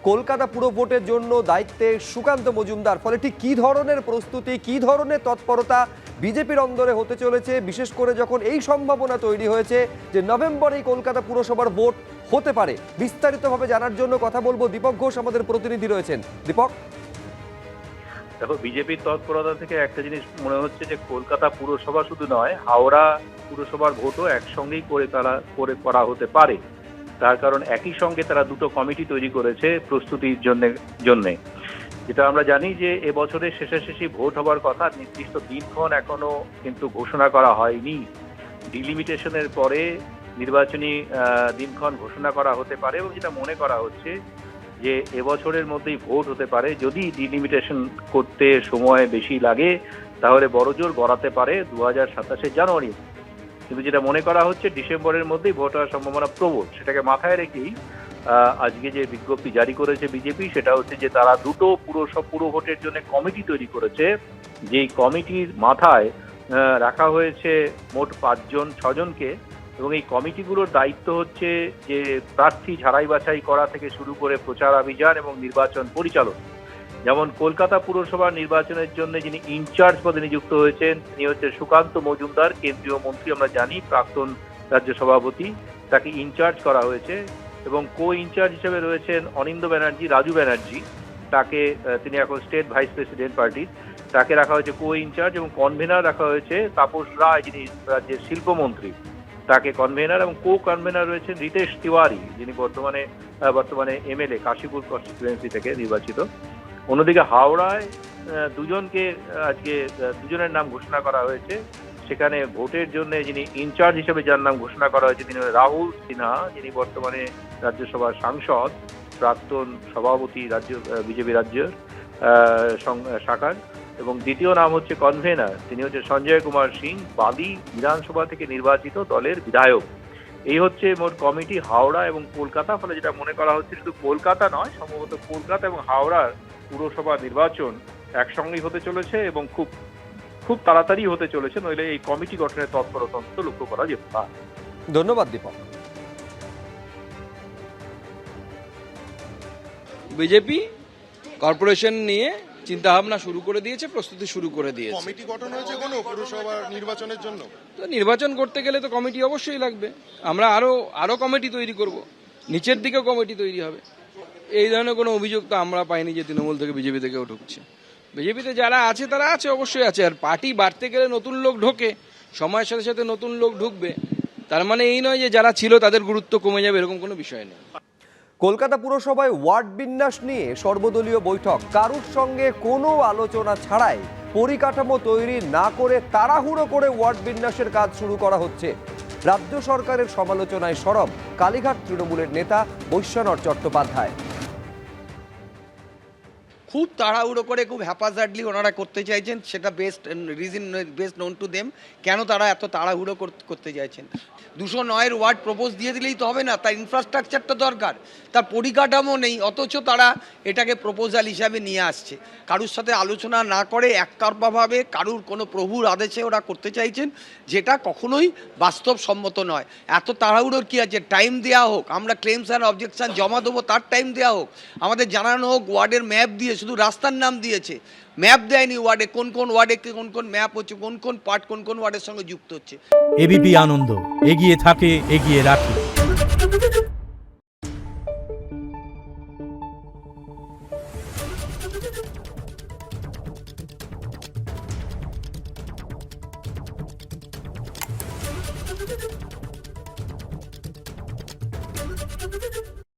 কলকাতা পুর ভোটের জন্য দায়িত্বে সুকান্ত মজুমদার। ফলে ঠিক কী ধরনের প্রস্তুতি, কী ধরনের তৎপরতা বিজেপির অন্দরে হতে চলেছে, বিশেষ করে যখন এই সম্ভাবনা তৈরি হয়েছে যে নভেম্বরেই কলকাতা পুরসভার ভোট হতে পারে। বিস্তারিতভাবে জানার জন্য কথা বলবো, দীপক ঘোষ আমাদের প্রতিনিধি রয়েছেন। দীপক, দেখো, বিজেপির তৎপরতা থেকে একটা জিনিস মনে হচ্ছে যে কলকাতা পুরসভা শুধু নয়, হাওড়া পুরসভার ভোটও একসঙ্গেই করা হতে পারে। তার কারণ একই সঙ্গে তারা দুটো কমিটি তৈরি করেছে প্রস্তুতির জন্য। যেটা আমরা জানি যে এবছরের শেষাশেষি ভোট হবার কথা, নির্দিষ্ট দিনক্ষণ এখনো কিন্তু ঘোষণা করা হয়নি। ডিলিমিটেশনের পরে নির্বাচনী দিনক্ষণ ঘোষণা করা হতে পারে এবং যেটা মনে করা হচ্ছে যে এবছরের মধ্যেই ভোট হতে পারে। যদি ডিলিমিটেশন করতে সময় বেশি লাগে তাহলে বড়জোর গড়াতে পারে 2027 জানুয়ারি। কিন্তু যেটা মনে করা হচ্ছে ডিসেম্বরের মধ্যেই ভোট হওয়ার সম্ভাবনা প্রবল। সেটাকে মাথায় রেখেই আজকে যে বিজ্ঞপ্তি জারি করেছে বিজেপি, সেটা হচ্ছে যে তারা দুটো পুর ভোটের জন্য কমিটি তৈরি করেছে। যেই কমিটির মাথায় রাখা হয়েছে মোট 6জনকে, এবং এই কমিটিগুলোর দায়িত্ব হচ্ছে যে প্রার্থী ঝাড়াই বাছাই করা থেকে শুরু করে প্রচার অভিযান এবং নির্বাচন পরিচালন। যেমন কলকাতা পুরসভার নির্বাচনের জন্য যিনি ইনচার্জ পদে নিযুক্ত হয়েছেন তিনি হচ্ছে সুকান্ত মজুমদার, কেন্দ্রীয় মন্ত্রী, আমরা জানি, প্রাক্তন রাজ্য সভাপতি। তাকে ইনচার্জ করা হয়েছে এবং কো ইনচার্জ হিসেবে রয়েছেন অনিন্দ ব্যানার্জি, রাজু ব্যানার্জি। তিনি এখন স্টেট ভাইস প্রেসিডেন্ট পার্টির, তাকে রাখা হয়েছে কো ইনচার্জ, এবং কনভেনার রাখা হয়েছে তাপস রায়, যিনি রাজ্যের শিল্পমন্ত্রী, তাকে কনভেনার, এবং কো কনভেনার রয়েছেন রিতেশ তিওয়ারি, যিনি বর্তমানে এমএলএ কাশীপুর কনস্টিটুয়েন্সি থেকে নির্বাচিত। অন্যদিকে হাওড়ায় দুজনের নাম ঘোষণা করা হয়েছে। সেখানে ভোটের জন্য যিনি ইনচার্জ হিসেবে যার নাম ঘোষণা করা হয়েছে তিনি রাহুল সিনহা, যিনি বর্তমানে রাজ্যসভার সাংসদ, প্রাক্তন সভাপতি বিজেপি রাজ্য শাখার। এবং দ্বিতীয় নাম হচ্ছে কনভেনার, তিনি হচ্ছে সঞ্জয় কুমার সিং, বাদি বিধানসভা থেকে নির্বাচিত দলের বিধায়ক। এই হচ্ছে মোট কমিটি হাওড়া এবং কলকাতা। ফলে যেটা মনে করা হচ্ছে শুধু কলকাতা নয়, সম্ভবত কলকাতা এবং হাওড়ার পুরসভা নির্বাচন একসঙ্গেই হতে চলেছে এবং খুব খুব তাড়াতাড়ি হতে চলেছে, নইলে এই কমিটি গঠনের তৎপরতা লক্ষ্য করা যেতে পারে। ধন্যবাদ দীপক। বিজেপি কর্পোরেশন নিয়ে চিন্তা ভাবনা শুরু করে দিয়েছে, প্রস্তুতি শুরু করে দিয়েছে। কমিটি গঠন হয়েছে কোনো পুরসভা নির্বাচনের জন্য? তো নির্বাচন করতে গেলে তো কমিটি অবশ্যই লাগবে। আমরা আরো কমিটি তৈরি করব, নিচের দিকেও কমিটি তৈরি হবে। এই ধরনের কোনো অভিযোগ তো আমরা পাইনি যে তৃণমূল থেকে বিজেপি থেকেও ঢুকছে। বিজেপিতে যারা আছে তারা আছে, অবশ্যই আছে। আর পার্টি বাড়তে গেলে নতুন লোক ঢোকে, সময়ের সাথে সাথে নতুন লোক ঢুকবে। তার মানে এই নয় যে যারা ছিল তাদের গুরুত্ব কমে যাবে, এরকম কোনো বিষয় নেই। কলকাতা পুরসভায় ওয়ার্ড বিন্যাস নিয়ে সর্বদলীয় বৈঠক, কারুর সঙ্গে কোনো আলোচনা ছাড়াই, পরিকাঠামো তৈরি না করে তাড়াহুড়ো করে ওয়ার্ড বিন্যাসের কাজ শুরু করা হচ্ছে। রাজ্য সরকারের সমালোচনায় সরব কালীঘাট তৃণমূলের নেতা বৈশ্বনাথ চট্টোপাধ্যায়। খুব তাড়াহুড়ো করে, খুব হ্যাপাজার্ডলি ওনারা করতে চাইছেন, সেটা বেস্ট নোন টু দেম। কেন তারা এত তাড়াহুড়ো করতে চাইছেন? 209 ওয়ার্ড প্রপোজ দিয়ে দিলেই তো হবে না, তার ইনফ্রাস্ট্রাকচারটা দরকার, তার পরিকাঠামো নেই, অথচ তারা এটাকে প্রপোজাল হিসাবে নিয়ে আসছে। কারুর সাথে আলোচনা না করে একতরফাভাবে কারুর কোনো প্রভুর আদেশে ওরা করতে চাইছেন, যেটা কখনোই বাস্তবসম্মত নয়। এত তাড়াহুড়োর কী আছে? টাইম দেওয়া হোক, আমরা ক্লেমস অ্যান্ড অবজেকশন জমা দেবো, তার টাইম দেওয়া হোক। আমাদের জানানো হোক, ওয়ার্ডের ম্যাপ দিয়ে, শুধু রাস্তার নাম দিয়েছে, ম্যাপ দেয়নি ওয়ার্ডে কোন কোন ওয়ার্ডে কোন কোন ম্যাপ হচ্ছে, কোন কোন পার্ট কোন কোন ওয়ার্ডের সঙ্গে যুক্ত হচ্ছে। এবিপি আনন্দ, এগিয়ে থাকে, এগিয়ে রাখে।